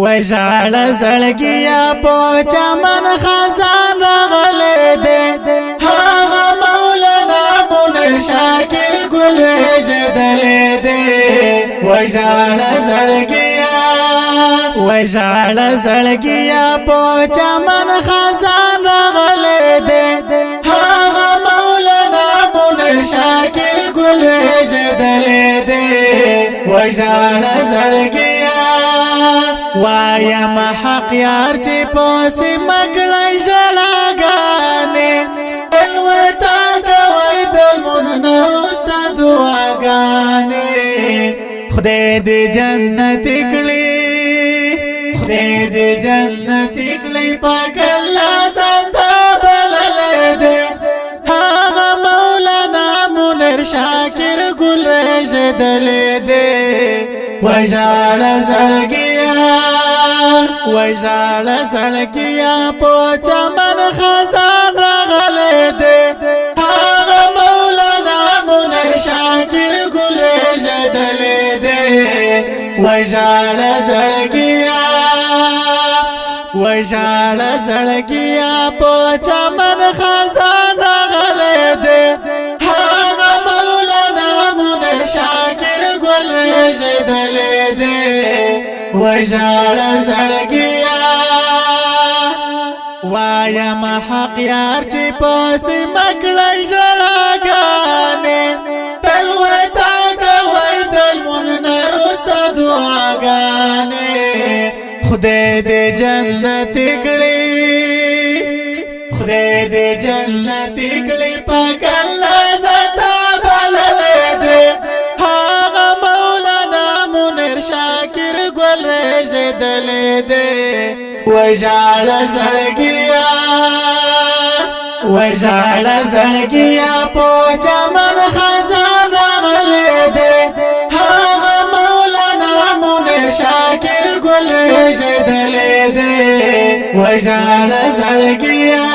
وژاړه زړګیا په چمن خزان راغلی دی هغه مولانا منیر شاکر ګل رژېدلی دی وژاړه زړګیا په چمن خزان راغلی دی هغه مولانا منیر شاکر ګل رژېدلی دی وژاړه زړګیا وایم حق یار چې پوسې مکړی ژړاګانې تل ورته کوئ د لمونځ نه وروسته دعاګانې خدای دې جنتي کړي پاک الله ځان ته بللی دی هغه مولانا منیر شاکر ګل رژېدلی دی وژاړه زړګیا په چمن خزان راغلی دی هغه مولانا منیر شاکر ګل رژېدلی دی وژاړه زړګیا په چمن خزان راغلی دی هغه مولانا منیر شاکر ګل رژېدلی دی وژاړه زړګیا وایم حق یار چې پوسې مکړی ژړاګانې تل ورته کوئ د لمونځ نه وروسته دعاګانې خدای دې جنتي کړي پاک الله ځان ته بللی دی هغه مولانا منیر شاکر ګل رژېدلی دی وژاړه زړګیا په چمن خزان راغلی دی هغه مولانا منیر شاکر ګل رژېدلی دی وژاړه زړګیا